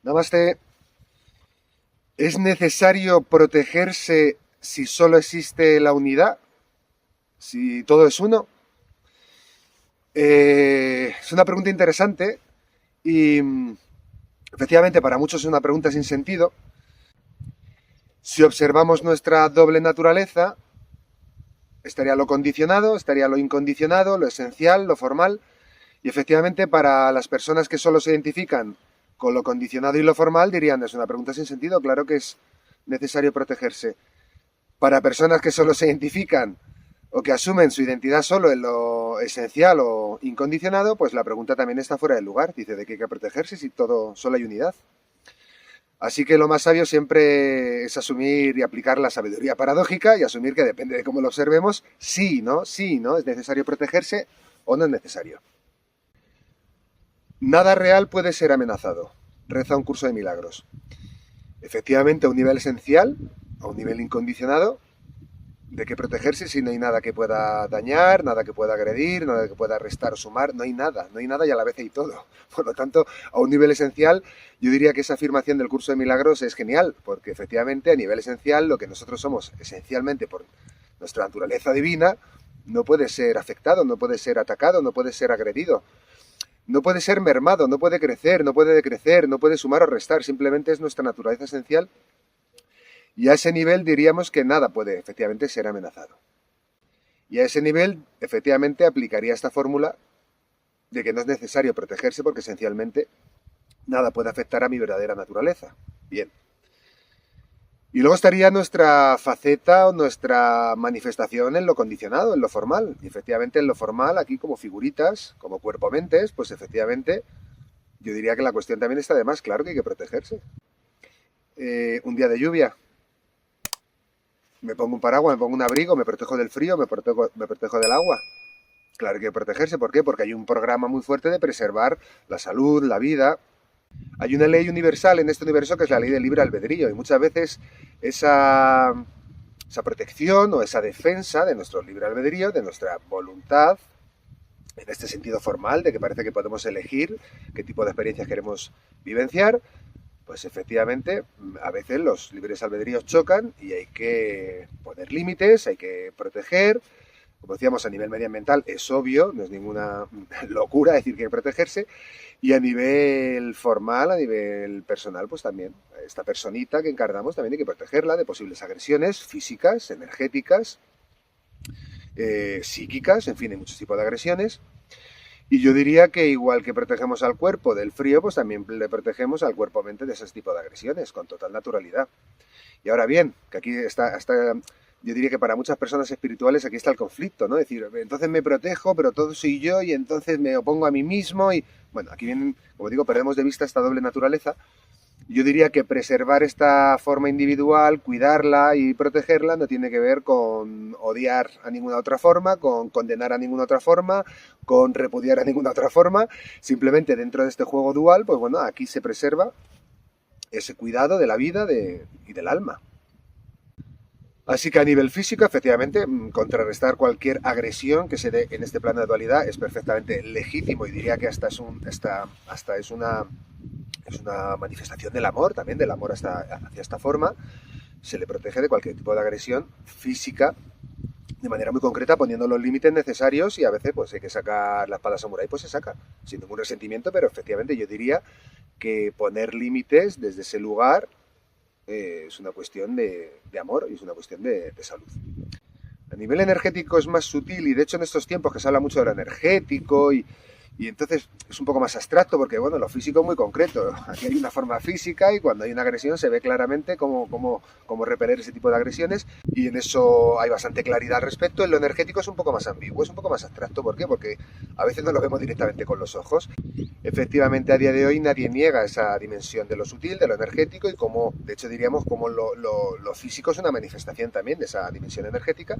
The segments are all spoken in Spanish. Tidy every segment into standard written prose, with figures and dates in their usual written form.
Namaste. ¿Es necesario protegerse si solo existe la unidad? ¿Si todo es uno? Es una pregunta interesante y efectivamente para muchos es una pregunta sin sentido. Si observamos nuestra doble naturaleza, estaría lo condicionado, estaría lo incondicionado, lo esencial, lo formal. Y efectivamente para las personas que solo se identifican con lo condicionado y lo formal dirían, es una pregunta sin sentido, claro que es necesario protegerse. Para personas que solo se identifican o que asumen su identidad solo en lo esencial o incondicionado, pues la pregunta también está fuera del lugar. Dice, ¿de qué hay que protegerse si todo solo hay unidad? Así que lo más sabio siempre es asumir y aplicar la sabiduría paradójica y asumir que depende de cómo lo observemos, sí, ¿no? ¿Es necesario protegerse o no es necesario? Nada real puede ser amenazado. Reza un curso de milagros. Efectivamente, a un nivel esencial, a un nivel incondicionado, de qué protegerse si no hay nada que pueda dañar, nada que pueda agredir, nada que pueda restar o sumar, no hay nada y a la vez hay todo. Por lo tanto, a un nivel esencial, yo diría que esa afirmación del curso de milagros es genial, porque efectivamente a nivel esencial lo que nosotros somos esencialmente por nuestra naturaleza divina no puede ser afectado, no puede ser atacado, no puede ser agredido. No puede ser mermado, no puede crecer, no puede decrecer, no puede sumar o restar, simplemente es nuestra naturaleza esencial y a ese nivel diríamos que nada puede efectivamente ser amenazado. Y a ese nivel efectivamente aplicaría esta fórmula de que no es necesario protegerse porque esencialmente nada puede afectar a mi verdadera naturaleza. Bien. Y luego estaría nuestra faceta o nuestra manifestación en lo condicionado, en lo formal. Y efectivamente en lo formal, aquí como figuritas, como cuerpo-mentes, pues efectivamente yo diría que la cuestión también está de más, claro que hay que protegerse. Un día de lluvia, me pongo un paraguas, me pongo un abrigo, me protejo del frío, me protejo del agua. Claro que hay que protegerse, ¿por qué? Porque hay un programa muy fuerte de preservar la salud, la vida. Hay una ley universal en este universo que es la ley del libre albedrío y muchas veces esa, esa protección o esa defensa de nuestro libre albedrío, de nuestra voluntad, en este sentido formal, de que parece que podemos elegir qué tipo de experiencias queremos vivenciar, pues efectivamente a veces los libres albedríos chocan y hay que poner límites, hay que proteger. Como decíamos, a nivel medioambiental es obvio, no es ninguna locura decir que hay que protegerse. Y a nivel formal, a nivel personal, pues también, esta personita que encarnamos también hay que protegerla de posibles agresiones físicas, energéticas, psíquicas, en fin, hay muchos tipos de agresiones. Y yo diría que igual que protegemos al cuerpo del frío, pues también le protegemos al cuerpo-mente de ese tipo de agresiones, con total naturalidad. Y ahora bien, que aquí está, yo diría que para muchas personas espirituales aquí está el conflicto, ¿no? Es decir, entonces me protejo, pero todo soy yo y entonces me opongo a mí mismo y, bueno, aquí vienen, como digo, perdemos de vista esta doble naturaleza. Yo diría que preservar esta forma individual, cuidarla y protegerla no tiene que ver con odiar a ninguna otra forma, con condenar a ninguna otra forma, con repudiar a ninguna otra forma. Simplemente dentro de este juego dual, pues bueno, aquí se preserva ese cuidado de la vida y del alma. Así que a nivel físico, efectivamente, contrarrestar cualquier agresión que se dé en este plano de dualidad es perfectamente legítimo y diría que hasta es una manifestación del amor, también del amor hacia esta forma. Se le protege de cualquier tipo de agresión física de manera muy concreta, poniendo los límites necesarios y a veces pues hay que sacar la espada samurai, pues se saca, sin ningún resentimiento, pero efectivamente yo diría que poner límites desde ese lugar es una cuestión de amor y es una cuestión de salud. A nivel energético es más sutil y de hecho en estos tiempos que se habla mucho de lo energético y entonces es un poco más abstracto porque, bueno, lo físico es muy concreto. Aquí hay una forma física y cuando hay una agresión se ve claramente cómo repeler ese tipo de agresiones y en eso hay bastante claridad al respecto. En lo energético es un poco más ambiguo, es un poco más abstracto. ¿Por qué? Porque a veces no lo vemos directamente con los ojos. Efectivamente, a día de hoy nadie niega esa dimensión de lo sutil, de lo energético y como, de hecho diríamos, como lo físico es una manifestación también de esa dimensión energética.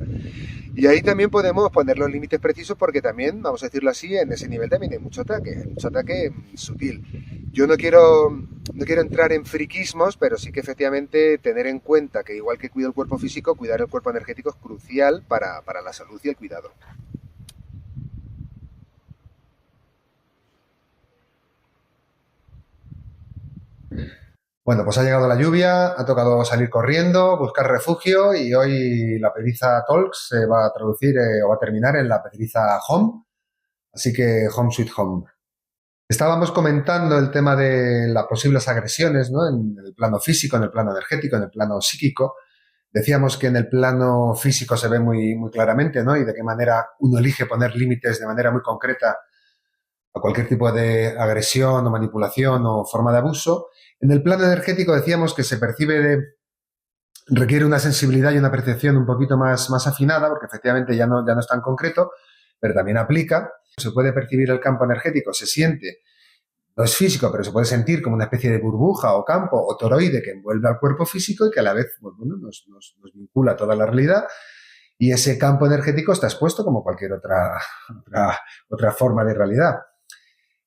Y ahí también podemos poner los límites precisos porque también, vamos a decirlo así, en ese nivel también hay mucho ataque sutil. Yo no quiero entrar en friquismos, pero sí que efectivamente tener en cuenta que igual que cuido el cuerpo físico, cuidar el cuerpo energético es crucial para la salud y el cuidado. Bueno, pues ha llegado la lluvia, ha tocado salir corriendo, buscar refugio y hoy la Pedriza Talks se va a traducir o va a terminar en la Pedriza Home, así que Home Sweet Home. Estábamos comentando el tema de las posibles agresiones, ¿no? En el plano físico, en el plano energético, en el plano psíquico. Decíamos que en el plano físico se ve muy, muy claramente, ¿no? Y de qué manera uno elige poner límites de manera muy concreta a cualquier tipo de agresión o manipulación o forma de abuso. En el plano energético decíamos que se requiere una sensibilidad y una percepción un poquito más afinada, porque efectivamente ya no es tan concreto, pero también aplica. Se puede percibir el campo energético, se siente, no es físico, pero se puede sentir como una especie de burbuja o campo o toroide que envuelve al cuerpo físico y que a la vez pues, bueno, nos vincula a toda la realidad. Y ese campo energético está expuesto como cualquier otra forma de realidad.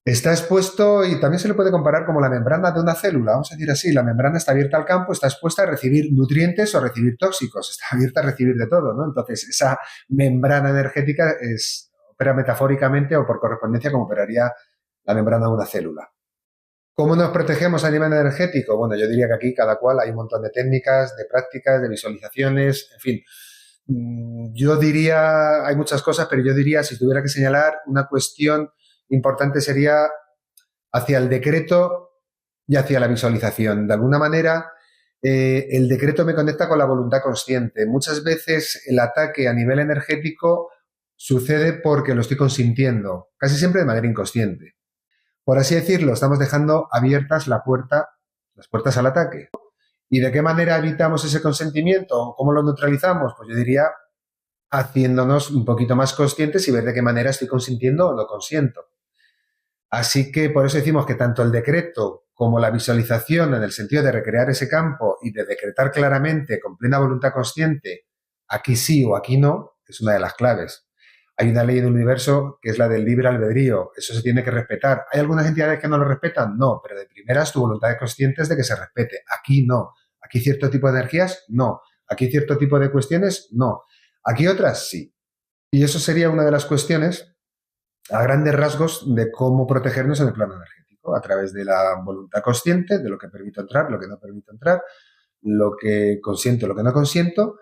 Está expuesto y también se le puede comparar como la membrana de una célula, vamos a decir así, la membrana está abierta al campo, está expuesta a recibir nutrientes o recibir tóxicos, está abierta a recibir de todo, ¿no? Entonces, esa membrana energética opera metafóricamente o por correspondencia como operaría la membrana de una célula. ¿Cómo nos protegemos a nivel energético? Bueno, yo diría que aquí cada cual hay un montón de técnicas, de prácticas, de visualizaciones, en fin. Yo diría, hay muchas cosas, pero yo diría, si tuviera que señalar una cuestión importante sería hacia el decreto y hacia la visualización. De alguna manera, el decreto me conecta con la voluntad consciente. Muchas veces el ataque a nivel energético sucede porque lo estoy consintiendo, casi siempre de manera inconsciente. Por así decirlo, estamos dejando abiertas las puertas al ataque. ¿Y de qué manera evitamos ese consentimiento? ¿Cómo lo neutralizamos? Pues yo diría haciéndonos un poquito más conscientes y ver de qué manera estoy consintiendo o no consiento. Así que por eso decimos que tanto el decreto como la visualización, en el sentido de recrear ese campo y de decretar claramente, con plena voluntad consciente, aquí sí o aquí no, es una de las claves. Hay una ley del universo que es la del libre albedrío. Eso se tiene que respetar. ¿Hay algunas entidades que no lo respetan? No, pero de primeras tu voluntad de consciente es de que se respete. Aquí no. Aquí cierto tipo de energías, no. Aquí cierto tipo de cuestiones, no. Aquí otras, sí. Y eso sería una de las cuestiones a grandes rasgos de cómo protegernos en el plano energético, a través de la voluntad consciente, de lo que permito entrar, lo que no permito entrar, lo que consiento, lo que no consiento,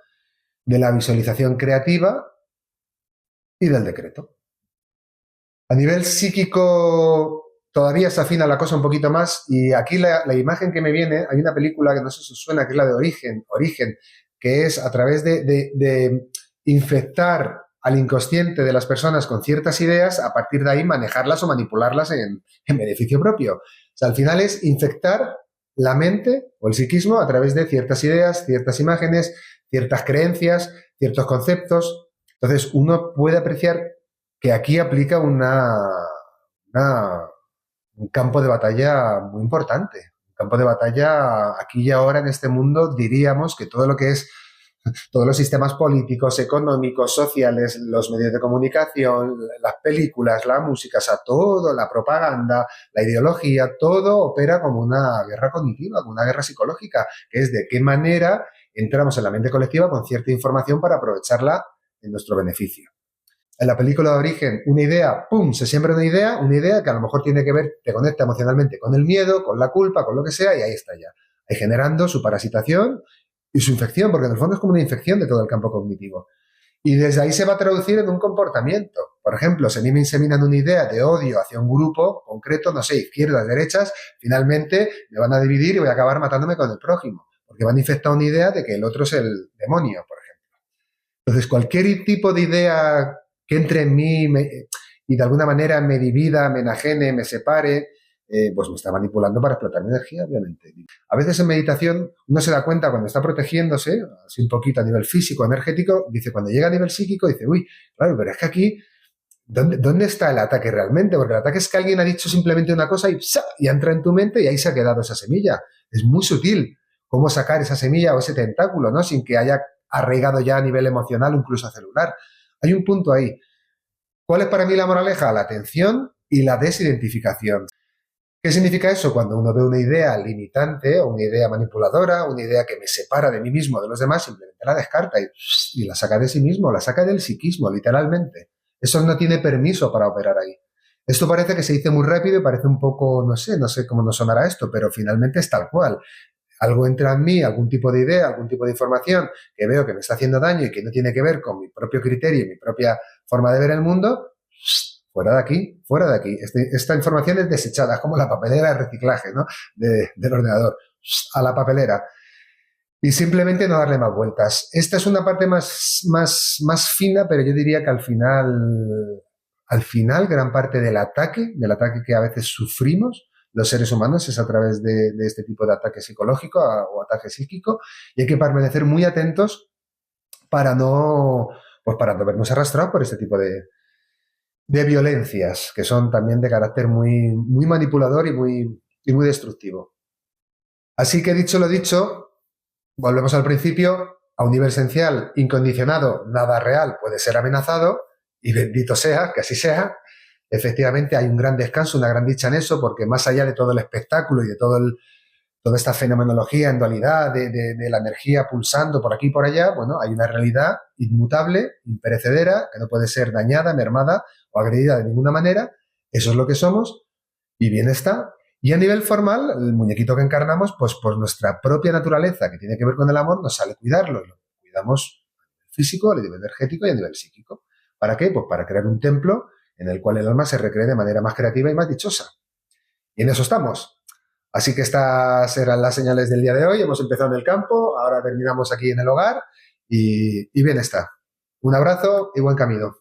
de la visualización creativa y del decreto. A nivel psíquico todavía se afina la cosa un poquito más y aquí la imagen que me viene, hay una película que no sé si os suena, que es la de Origen, que es a través de infectar al inconsciente de las personas con ciertas ideas, a partir de ahí manejarlas o manipularlas en beneficio propio. O sea, al final es infectar la mente o el psiquismo a través de ciertas ideas, ciertas imágenes, ciertas creencias, ciertos conceptos. Entonces, uno puede apreciar que aquí aplica un campo de batalla muy importante. Un campo de batalla aquí y ahora en este mundo, diríamos que todo lo que es todos los sistemas políticos, económicos, sociales, los medios de comunicación, las películas, la música, o sea, todo, la propaganda, la ideología, todo opera como una guerra cognitiva, como una guerra psicológica, que es de qué manera entramos en la mente colectiva con cierta información para aprovecharla en nuestro beneficio. En la película de Origen, una idea, ¡pum!, se siembra una idea que a lo mejor tiene que ver, te conecta emocionalmente con el miedo, con la culpa, con lo que sea, y ahí está ya. Ahí generando su parasitación y su infección, porque en el fondo es como una infección de todo el campo cognitivo. Y desde ahí se va a traducir en un comportamiento. Por ejemplo, si a mí me inseminan una idea de odio hacia un grupo concreto, no sé, izquierdas, derechas, finalmente me van a dividir y voy a acabar matándome con el prójimo, porque van a infectar una idea de que el otro es el demonio, por ejemplo. Entonces, cualquier tipo de idea que entre en mí y de alguna manera me divida, me enajene, me separe, pues me está manipulando para explotar mi energía, obviamente. A veces en meditación uno se da cuenta cuando está protegiéndose, así un poquito a nivel físico, energético, dice, cuando llega a nivel psíquico, dice, uy, claro, pero es que aquí, ¿dónde está el ataque realmente? Porque el ataque es que alguien ha dicho simplemente una cosa y entra en tu mente y ahí se ha quedado esa semilla. Es muy sutil cómo sacar esa semilla o ese tentáculo, ¿no? Sin que haya arraigado ya a nivel emocional o incluso celular. Hay un punto ahí. ¿Cuál es para mí la moraleja? La atención y la desidentificación. ¿Qué significa eso? Cuando uno ve una idea limitante o una idea manipuladora, una idea que me separa de mí mismo, de los demás, simplemente la descarta y la saca de sí mismo, la saca del psiquismo, literalmente. Eso no tiene permiso para operar ahí. Esto parece que se dice muy rápido y parece un poco, no sé cómo nos sonará esto, pero finalmente es tal cual. algo entra en mí, algún tipo de idea, algún tipo de información que veo que me está haciendo daño y que no tiene que ver con mi propio criterio y mi propia forma de ver el mundo, fuera de aquí, fuera de aquí. Esta información es desechada, es como la papelera de reciclaje, ¿no? Del ordenador. A la papelera. Y simplemente no darle más vueltas. Esta es una parte más fina, pero yo diría que al final, gran parte del ataque que a veces sufrimos los seres humanos es a través de este tipo de ataque psicológico o ataque psíquico, y hay que permanecer muy atentos para no vernos arrastrados por este tipo de violencias, que son también de carácter muy manipulador y muy destructivo. Así que dicho lo dicho, volvemos al principio, a un nivel esencial, incondicionado, nada real puede ser amenazado, y bendito sea, que así sea. Efectivamente hay un gran descanso, una gran dicha en eso, porque más allá de todo el espectáculo y de toda esta fenomenología en dualidad de la energía pulsando por aquí y por allá, bueno, hay una realidad inmutable, imperecedera, que no puede ser dañada, mermada o agredida de ninguna manera. Eso es lo que somos, y bien está. Y a nivel formal, el muñequito que encarnamos, pues por nuestra propia naturaleza, que tiene que ver con el amor, nos sale cuidarlo. Y lo cuidamos a nivel físico, a nivel energético y a nivel psíquico. ¿Para qué? Pues para crear un templo en el cual el alma se recree de manera más creativa y más dichosa. Y en eso estamos. Así que estas eran las señales del día de hoy. Hemos empezado en el campo, ahora terminamos aquí en el hogar y bien está. Un abrazo y buen camino.